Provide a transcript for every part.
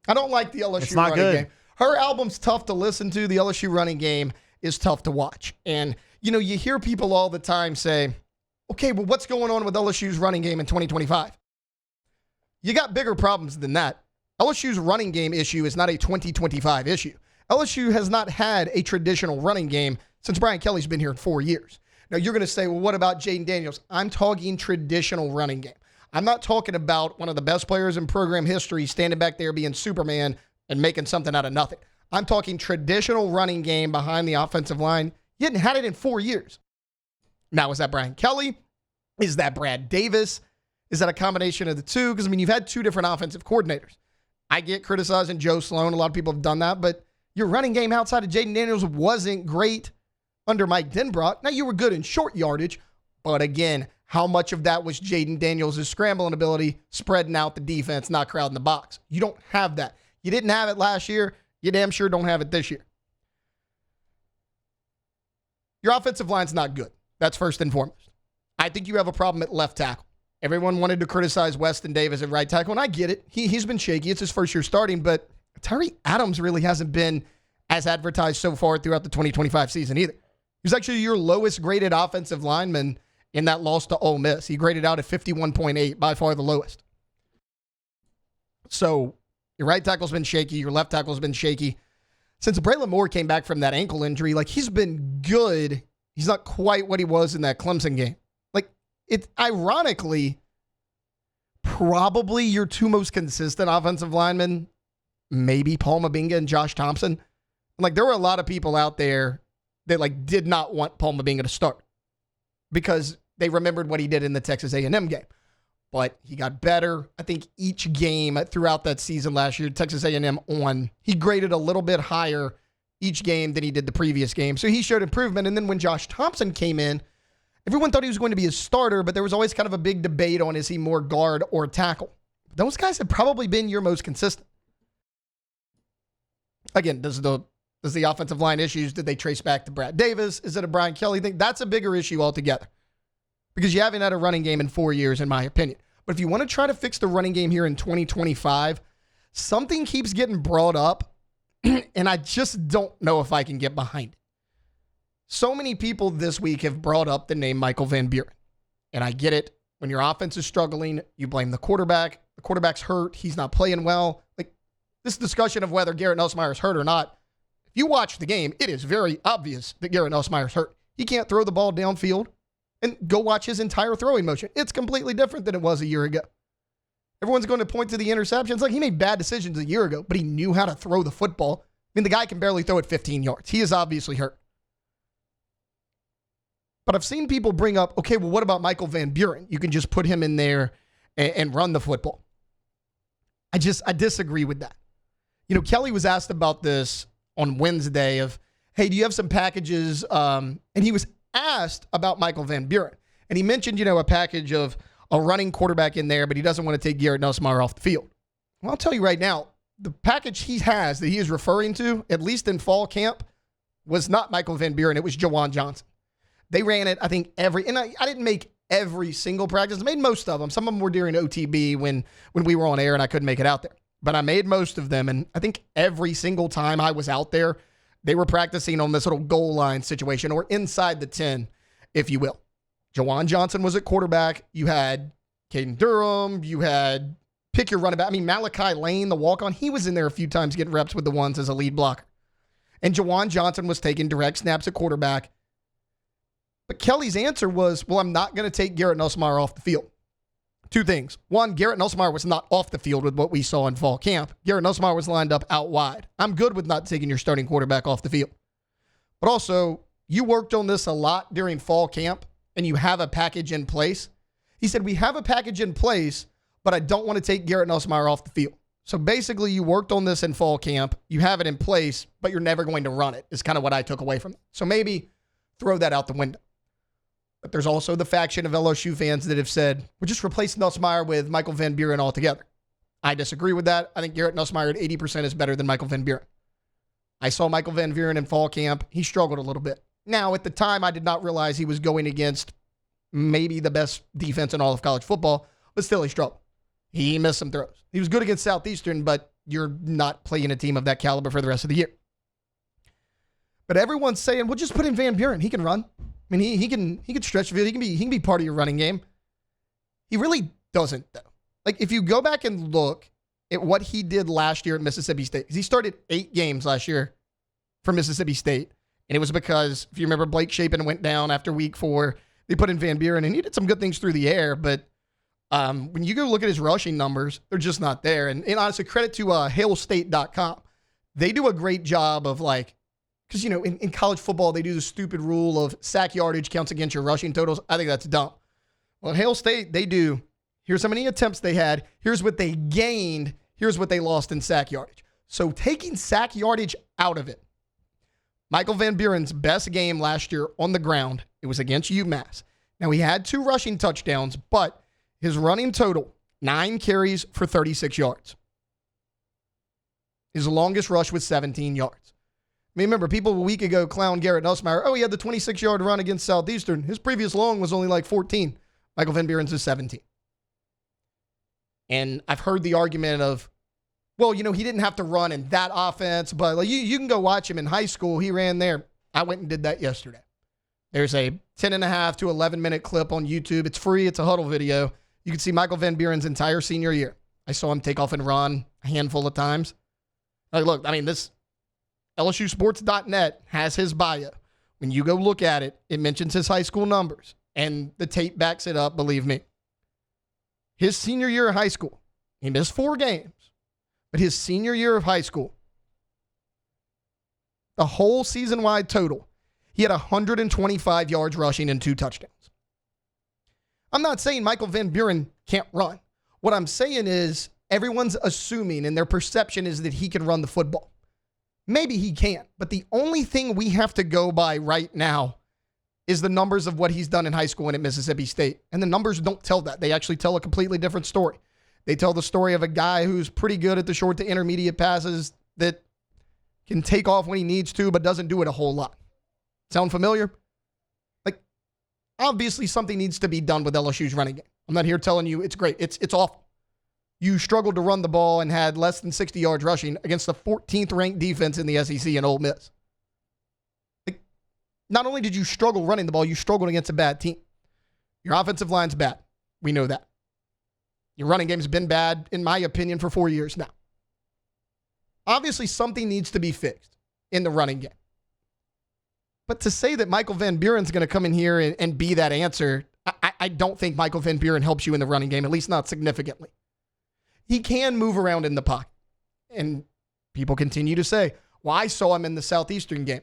I don't like the LSU running game. Her album's tough to listen to. The LSU running game is tough to watch. And, you hear people all the time say, okay, well, what's going on with LSU's running game in 2025? You got bigger problems than that. LSU's running game issue is not a 2025 issue. LSU has not had a traditional running game since Brian Kelly's been here in 4 years. Now, you're going to say, well, what about Jaden Daniels? I'm talking traditional running game. I'm not talking about one of the best players in program history standing back there being Superman and making something out of nothing. I'm talking traditional running game behind the offensive line. You hadn't had it in 4 years. Now, is that Brian Kelly? Is that Brad Davis? Is that a combination of the two? Because, you've had two different offensive coordinators. I get criticizing Joe Sloan. A lot of people have done that. But your running game outside of Jaden Daniels wasn't great under Mike Denbrock. Now, you were good in short yardage. But again, how much of that was Jaden Daniels' scrambling ability, spreading out the defense, not crowding the box? You don't have that. You didn't have it last year. You damn sure don't have it this year. Your offensive line's not good. That's first and foremost. I think you have a problem at left tackle. Everyone wanted to criticize Weston Davis at right tackle, and I get it. He's been shaky. It's his first year starting, but Tyree Adams really hasn't been as advertised so far throughout the 2025 season either. He was actually your lowest graded offensive lineman in that loss to Ole Miss. He graded out at 51.8, by far the lowest. So your right tackle's been shaky. Your left tackle's been shaky. Since Braylon Moore came back from that ankle injury, he's been good. He's not quite what he was in that Clemson game. It's ironically probably your two most consistent offensive linemen, maybe Paul Mabinga and Josh Thompson. There were a lot of people out there that did not want Paul Mabinga to start because they remembered what he did in the Texas A&M game. But he got better. I think each game throughout that season last year, Texas A&M won. He graded a little bit higher each game than he did the previous game. So he showed improvement. And then when Josh Thompson came in, everyone thought he was going to be a starter, but there was always kind of a big debate on is he more guard or tackle. Those guys have probably been your most consistent. Again, does the offensive line issues, did they trace back to Brad Davis? Is it a Brian Kelly thing? That's a bigger issue altogether because you haven't had a running game in 4 years, in my opinion. But if you want to try to fix the running game here in 2025, something keeps getting brought up, and I just don't know if I can get behind it. So many people this week have brought up the name Michael Van Buren. And I get it. When your offense is struggling, you blame the quarterback. The quarterback's hurt. He's not playing well. This discussion of whether Garrett Nussmeier is hurt or not, if you watch the game, it is very obvious that Garrett Nussmeier is hurt. He can't throw the ball downfield. And go watch his entire throwing motion. It's completely different than it was a year ago. Everyone's going to point to the interceptions. He made bad decisions a year ago, but he knew how to throw the football. The guy can barely throw it 15 yards. He is obviously hurt. But I've seen people bring up, okay, well, what about Michael Van Buren? You can just put him in there and run the football. I disagree with that. Kelly was asked about this on Wednesday of, hey, do you have some packages? And he was asked about Michael Van Buren. And he mentioned, a package of a running quarterback in there, but he doesn't want to take Garrett Nussmeier off the field. Well, I'll tell you right now, the package he has that he is referring to, at least in fall camp, was not Michael Van Buren. It was Jawan Johnson. They ran it, I think, and I didn't make every single practice. I made most of them. Some of them were during OTB when we were on air and I couldn't make it out there. But I made most of them, and I think every single time I was out there, they were practicing on this little goal line situation or inside the 10, if you will. Jawan Johnson was at quarterback. You had Caden Durham. You had pick your running back. Malachi Lane, the walk-on, he was in there a few times getting reps with the ones as a lead blocker. And Jawan Johnson was taking direct snaps at quarterback. But Kelly's answer was, well, I'm not going to take Garrett Nussmeier off the field. Two things. One, Garrett Nussmeier was not off the field with what we saw in fall camp. Garrett Nussmeier was lined up out wide. I'm good with not taking your starting quarterback off the field. But also, you worked on this a lot during fall camp, and you have a package in place. He said, we have a package in place, but I don't want to take Garrett Nussmeier off the field. So basically, you worked on this in fall camp. You have it in place, but you're never going to run it, is kind of what I took away from it. So maybe throw that out the window. But there's also the faction of LSU fans that have said, we'll just replace Nussmeier with Michael Van Buren altogether. I disagree with that. I think Garrett Nussmeier at 80% is better than Michael Van Buren. I saw Michael Van Buren in fall camp. He struggled a little bit. Now, at the time, I did not realize he was going against maybe the best defense in all of college football, but still he struggled. He missed some throws. He was good against Southeastern, but you're not playing a team of that caliber for the rest of the year. But everyone's saying, well, just put in Van Buren. He can run. I mean, he can stretch the field. He can be part of your running game. He really doesn't, though. Like, if you go back and look at what he did last year at Mississippi State, because he started 8 games last year for Mississippi State, and it was because, if you remember, Blake Shapen went down after week 4. They put in Van Buren, and he did some good things through the air, but when you go look at his rushing numbers, they're just not there. And honestly, credit to hailstate.com. They do a great job of, like, because, you know, in college football, they do the stupid rule of sack yardage counts against your rushing totals. I think that's dumb. Well, at Hail State, they do, here's how many attempts they had, here's what they gained, here's what they lost in sack yardage. So taking sack yardage out of it, Michael Van Buren's best game last year on the ground, it was against UMass. Now, he had 2 rushing touchdowns, but his running total, 9 carries for 36 yards. His longest rush was 17 yards. I mean, remember, people a week ago clowned Garrett Nussmeier. Oh, he had the 26-yard run against Southeastern. His previous long was only like 14. Michael Van Buren's is 17. And I've heard the argument of, well, you know, he didn't have to run in that offense, but like you can go watch him in high school. He ran there. I went and did that yesterday. There's a 10.5 to 11-minute clip on YouTube. It's free. It's a huddle video. You can see Michael Van Buren's entire senior year. I saw him take off and run a handful of times. Like, look, I mean, this LSUsports.net has his bio. When you go look at it, it mentions his high school numbers, and the tape backs it up, believe me. His senior year of high school, he missed 4 games, but his senior year of high school, the whole season-wide total, he had 125 yards rushing and 2 touchdowns. I'm not saying Michael Van Buren can't run. What I'm saying is everyone's assuming, and their perception is that he can run the football. Maybe he can, but the only thing we have to go by right now is the numbers of what he's done in high school and at Mississippi State. And the numbers don't tell that. They actually tell a completely different story. They tell the story of a guy who's pretty good at the short to intermediate passes that can take off when he needs to, but doesn't do it a whole lot. Sound familiar? Like, obviously something needs to be done with LSU's running game. I'm not here telling you it's great. It's awful. You struggled to run the ball and had less than 60 yards rushing against the 14th ranked defense in the SEC in Ole Miss. Like, not only did you struggle running the ball, you struggled against a bad team. Your offensive line's bad. We know that. Your running game's been bad, in my opinion, for 4 years now. Obviously, something needs to be fixed in the running game. But to say that Michael Van Buren's going to come in here and be that answer, I don't think Michael Van Buren helps you in the running game, at least not significantly. He can move around in the pocket. And people continue to say, well, I saw him in the Southeastern game.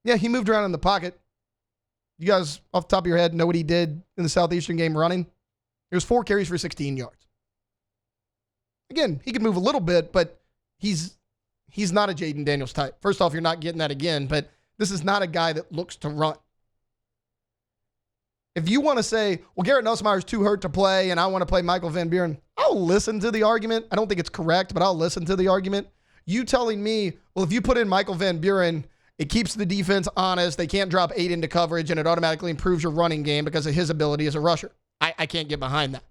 Yeah, he moved around in the pocket. You guys, off the top of your head, know what he did in the Southeastern game running? It was 4 carries for 16 yards. Again, he can move a little bit, but he's not a Jaden Daniels type. First off, you're not getting that again, but this is not a guy that looks to run. If you want to say, well, Garrett Nussmeier is too hurt to play and I want to play Michael Van Buren, I'll listen to the argument. I don't think it's correct, but I'll listen to the argument. You telling me, well, if you put in Michael Van Buren, it keeps the defense honest. They can't drop 8 into coverage, and it automatically improves your running game because of his ability as a rusher. I can't get behind that.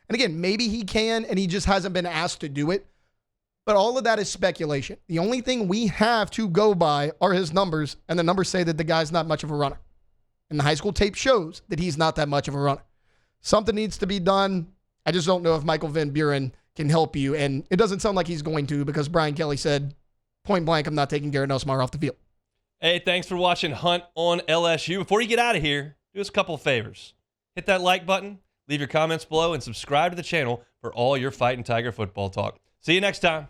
And again, maybe he can, and he just hasn't been asked to do it. But all of that is speculation. The only thing we have to go by are his numbers, and the numbers say that the guy's not much of a runner. And the high school tape shows that he's not that much of a runner. Something needs to be done. I just don't know if Michael Van Buren can help you. And it doesn't sound like he's going to, because Brian Kelly said, point blank, I'm not taking Garrett Nussmeier off the field. Hey, thanks for watching Hunt on LSU. Before you get out of here, do us a couple of favors. Hit that like button, leave your comments below, and subscribe to the channel for all your Fighting Tiger football talk. See you next time.